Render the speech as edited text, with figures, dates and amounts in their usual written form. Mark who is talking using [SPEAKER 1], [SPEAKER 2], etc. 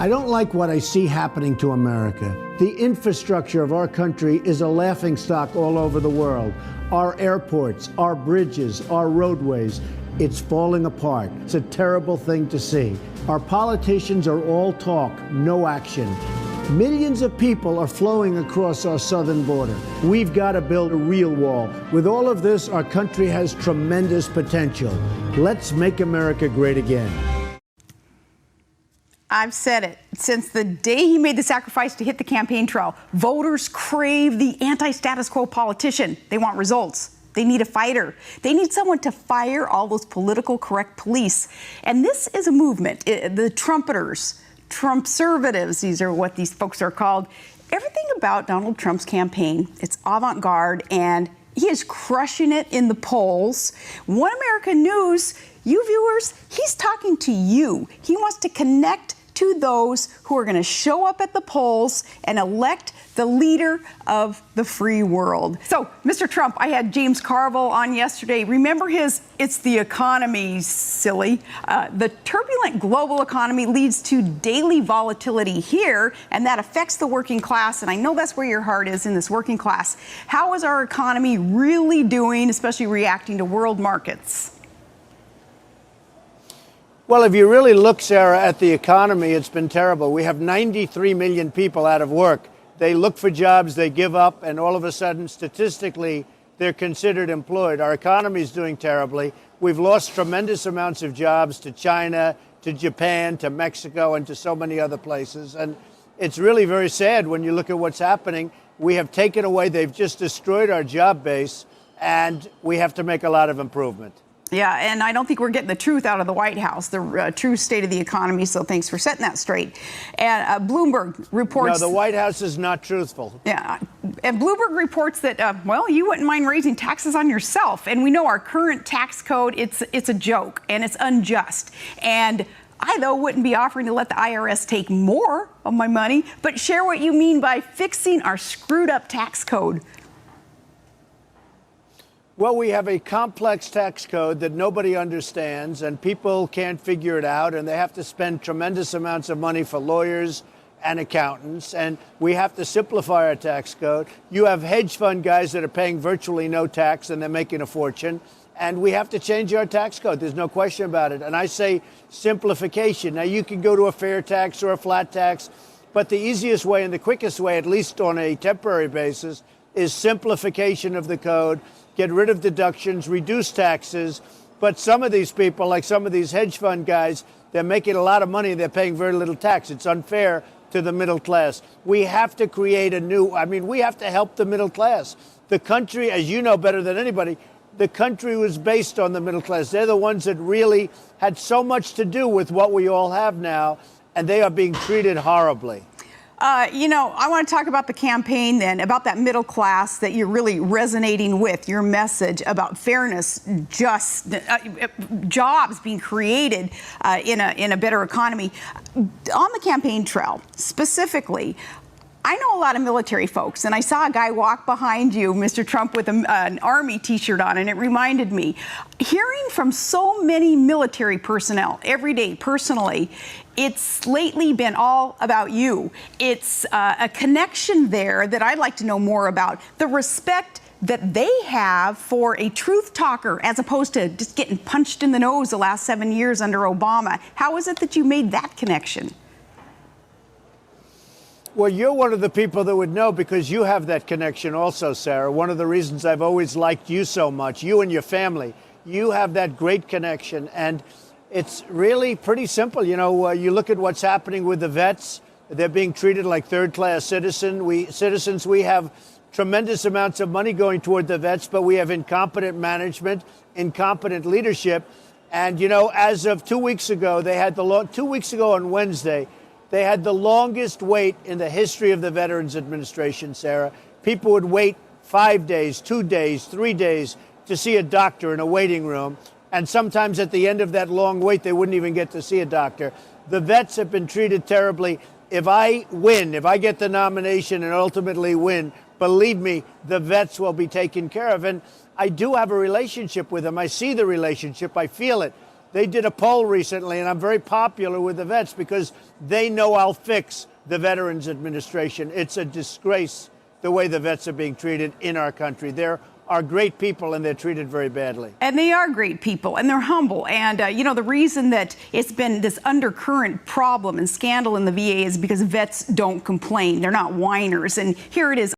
[SPEAKER 1] I don't like what I see happening to America. The infrastructure of our country is a laughingstock all over the world. Our airports, our bridges, our roadways, it's falling apart. It's a terrible thing to see. Our politicians are all talk, no action. Millions of people are flowing across our southern border. We've got to build a real wall. With all of this, our country has tremendous potential. Let's make America great again.
[SPEAKER 2] I've said it. Since the day he made the sacrifice to hit the campaign trail, voters crave the anti-status quo politician. They want results. They need a fighter. They need someone to fire all those political correct police. And this is a movement. The Trumpeters, Trumpservatives, these are what these folks are called. Everything about Donald Trump's campaign, it's avant-garde, and he is crushing it in the polls. One American News, you viewers, he's talking to you. He wants to connect to those who are going to show up at the polls and elect the leader of the free world. So, Mr. Trump, I had James Carville on yesterday. Remember his "it's the economy" silly. The turbulent global economy leads to daily volatility here, and that affects the working class. And I know that's where your heart is, in this working class. How is our economy really doing, especially reacting to world markets?
[SPEAKER 1] Well, if you really look, Sarah, at the economy, it's been terrible. We have 93 million people out of work. They look for jobs, they give up, and all of a sudden, statistically, they're considered employed. Our economy is doing terribly. We've lost tremendous amounts of jobs to China, to Japan, to Mexico, and to so many other places. And it's really very sad when you look at what's happening. We have taken away, they've just destroyed our job base, and we have to make a lot of improvement.
[SPEAKER 2] Yeah, and I don't think we're getting the truth out of the White House, the true state of the economy, so thanks for setting that straight. And Bloomberg reports...
[SPEAKER 1] No, the White House is not truthful.
[SPEAKER 2] Yeah, and Bloomberg reports that, well, you wouldn't mind raising taxes on yourself. And we know our current tax code, it's a joke, and it's unjust. And I, though, wouldn't be offering to let the IRS take more of my money, but share what you mean by fixing our screwed up tax code.
[SPEAKER 1] Well, we have a complex tax code that nobody understands, and people can't figure it out, and they have to spend tremendous amounts of money for lawyers and accountants, and we have to simplify our tax code. You have hedge fund guys that are paying virtually no tax, and they're making a fortune, and we have to change our tax code. There's no question about it. And I say simplification. Now, you can go to a fair tax or a flat tax, but the easiest way and the quickest way, at least on a temporary basis, is simplification of the code. Get rid of deductions, reduce taxes. But some of these people, like some of these hedge fund guys, they're making a lot of money and they're paying very little tax. It's unfair to the middle class. We have to create we have to help the middle class. The country, as you know better than anybody, the country was based on the middle class. They're the ones that really had so much to do with what we all have now, and they are being treated horribly.
[SPEAKER 2] I want to talk about the campaign then, about that middle class that you're really resonating with, your message about fairness, just jobs being created in a better economy. On the campaign trail, specifically, I know a lot of military folks, and I saw a guy walk behind you, Mr. Trump, with an Army T-shirt on, and it reminded me, hearing from so many military personnel every day personally, it's lately been all about you. It's a connection there that I'd like to know more about, the respect that they have for a truth talker as opposed to just getting punched in the nose the last 7 years under Obama. How is it that you made that connection?
[SPEAKER 1] Well, you're one of the people that would know because you have that connection also, Sarah. One of the reasons I've always liked you so much, you and your family, you have that great connection. And it's really pretty simple. You know, you look at what's happening with the vets. They're being treated like third-class citizens. We have tremendous amounts of money going toward the vets, but we have incompetent management, incompetent leadership. And, as of 2 weeks ago, 2 weeks ago on Wednesday, they had the longest wait in the history of the Veterans Administration, Sarah. People would wait 5 days, 2 days, 3 days to see a doctor in a waiting room. And sometimes at the end of that long wait, they wouldn't even get to see a doctor. The vets have been treated terribly. If I get the nomination and ultimately win, believe me, the vets will be taken care of. And I do have a relationship with them. I see the relationship. I feel it. They did a poll recently, and I'm very popular with the vets because they know I'll fix the Veterans Administration. It's a disgrace the way the vets are being treated in our country. There are great people, and they're treated very badly.
[SPEAKER 2] And they are great people, and they're humble. And, the reason that it's been this undercurrent problem and scandal in the VA is because vets don't complain. They're not whiners. And here it is.